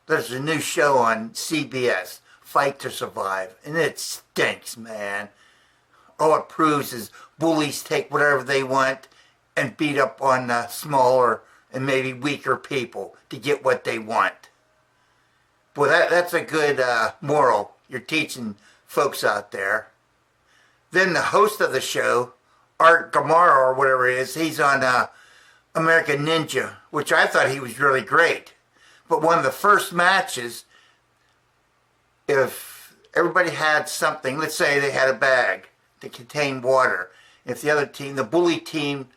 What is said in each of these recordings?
there's a new show on CBS, Fight to Survive, and it stinks, man. All it proves is bullies take whatever they want and beat up on smaller and maybe weaker people to get what they want. Boy, that's a good moral you're teaching folks out there. Then the host of the show, Art Gamara or whatever it is, he's on American Ninja, which I thought he was really great. But one of the first matches, if everybody had something, let's say they had a bag that contained water, if the other team, the bully team,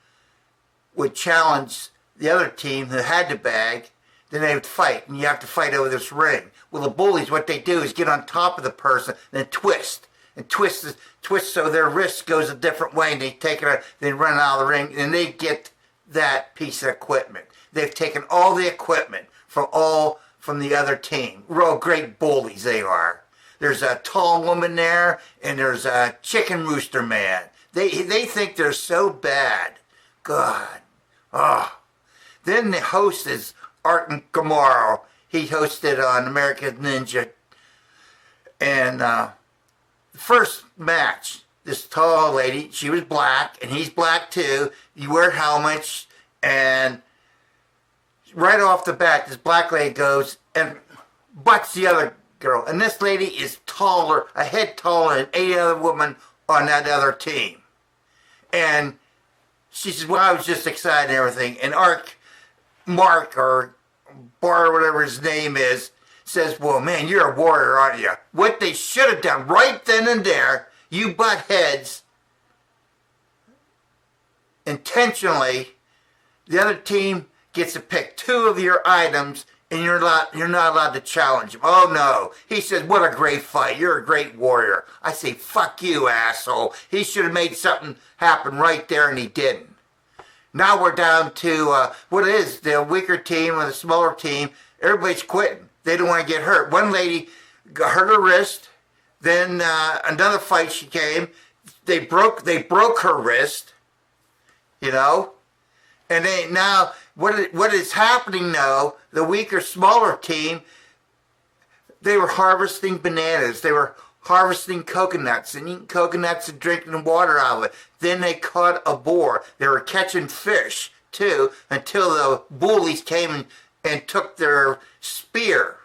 would challenge the other team who had the bag, then they would fight, and you have to fight over this ring. Well, the bullies, what they do is get on top of the person and twist so their wrist goes a different way, and they take it, they run out of the ring, and they get that piece of equipment. They've taken all the equipment from the other team. Real great bullies they are. There's a tall woman there, and there's a chicken rooster man. They think they're so bad. God. Oh. Then the host is Art Gamaro. He hosted on American Ninja. And the first match, this tall lady, she was black, and he's black too. You wear helmets, and right off the bat, this black lady goes and butts the other girl. And this lady is taller, a head taller than any other woman on that other team. And she says, well, I was just excited and everything. And Mark, or Bar, whatever his name is, says, well, man, you're a warrior, aren't you? What they should have done right then and there, you butt heads intentionally. The other team gets to pick two of your items, and you're not allowed to challenge him. Oh, no. He says, what a great fight. You're a great warrior. I say, fuck you, asshole. He should have made something happen right there, and he didn't. Now we're down to what is the weaker team or the smaller team. Everybody's quitting. They don't want to get hurt. One lady got hurt her wrist. Then another fight she came. They broke her wrist, you know. And now what is happening now, the weaker, smaller team, they were harvesting bananas. They were harvesting coconuts and eating coconuts and drinking water out of it. Then they caught a boar. They were catching fish, too, until the bullies came and took their spear.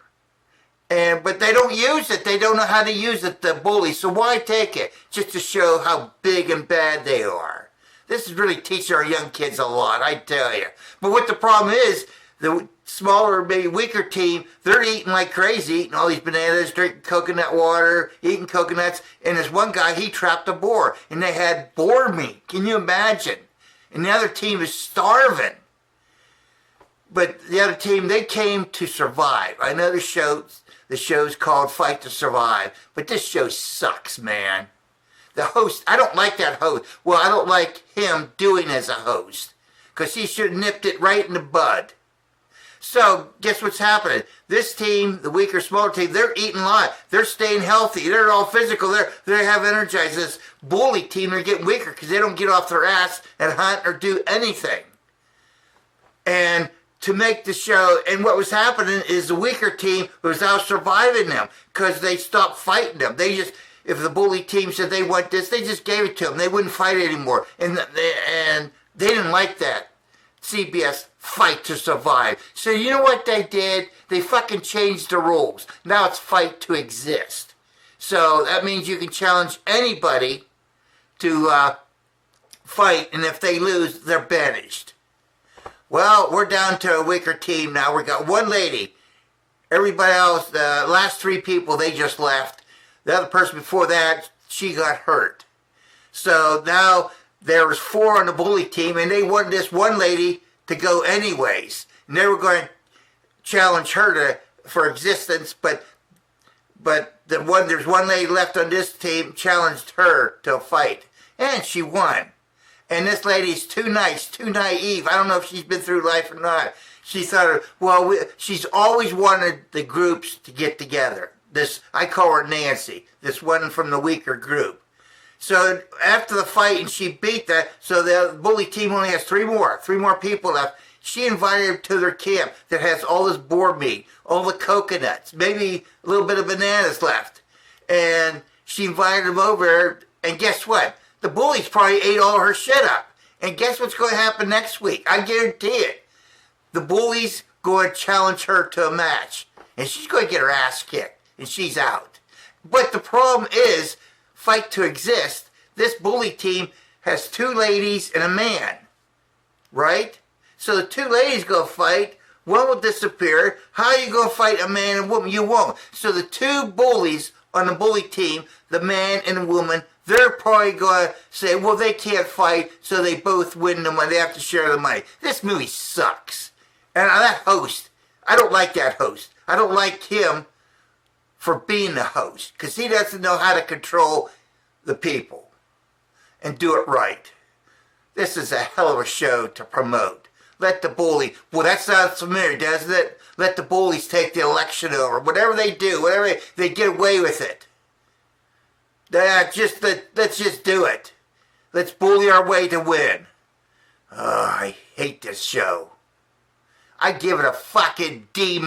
But they don't use it. They don't know how to use it, the bullies. So why take it? Just to show how big and bad they are. This is really teaching our young kids a lot, I tell you. But what the problem is, the smaller, maybe weaker team, they're eating like crazy, eating all these bananas, drinking coconut water, eating coconuts. And this one guy, he trapped a boar, and they had boar meat. Can you imagine? And the other team is starving. But the other team, they came to survive. I know the show's called Fight to Survive, but this show sucks, man. The host, I don't like that host. Well, I don't like him doing as a host, because he should have nipped it right in the bud. So, guess what's happening? This team, the weaker, smaller team, they're eating a lot. They're staying healthy. They're all physical. They have energized. This bully team, they're getting weaker because they don't get off their ass and hunt or do anything. And to make the show, and what was happening is the weaker team was out surviving them because they stopped fighting them. They just, if the bully team said they want this, they just gave it to them. They wouldn't fight anymore. And they didn't like that. CBS, Fight to Survive. So you know what they did? They fucking changed the rules. Now it's Fight to Exist. So that means you can challenge anybody to fight, and if they lose, they're banished. Well, we're down to a weaker team now. We got one lady. Everybody else, the last three people, they just left. The other person before that, she got hurt. So now there was four on the bully team, and they wanted this one lady to go anyways. And they were going to challenge her for existence, but there's one lady left on this team, challenged her to a fight. And she won. And this lady's too nice, too naive. I don't know if she's been through life or not. She thought, she's always wanted the groups to get together. I call her Nancy, this one from the weaker group. So after the fight, and she beat that, so the bully team only has three more people left. She invited them to their camp that has all this boar meat, all the coconuts, maybe a little bit of bananas left. And she invited them over, and guess what? The bullies probably ate all her shit up. And guess what's going to happen next week? I guarantee it. The bullies going to challenge her to a match. And she's going to get her ass kicked. And she's out. But the problem is, fight to exist, this bully team has two ladies and a man. Right? So the two ladies go fight. One will disappear. How are you going to fight a man and woman? You won't. So the two bullies on the bully team, the man and the woman, they're probably going to say, well, they can't fight, so they both win the money. They have to share the money. This movie sucks. And that host, I don't like that host. I don't like him for being the host, because he doesn't know how to control the people and do it right. This is a hell of a show to promote. Let the bully, well, that sounds familiar, doesn't it? Let the bullies take the election over. Whatever they do, whatever they get away with it. Let's just do it. Let's bully our way to win. Oh, I hate this show. I give it a fucking D-.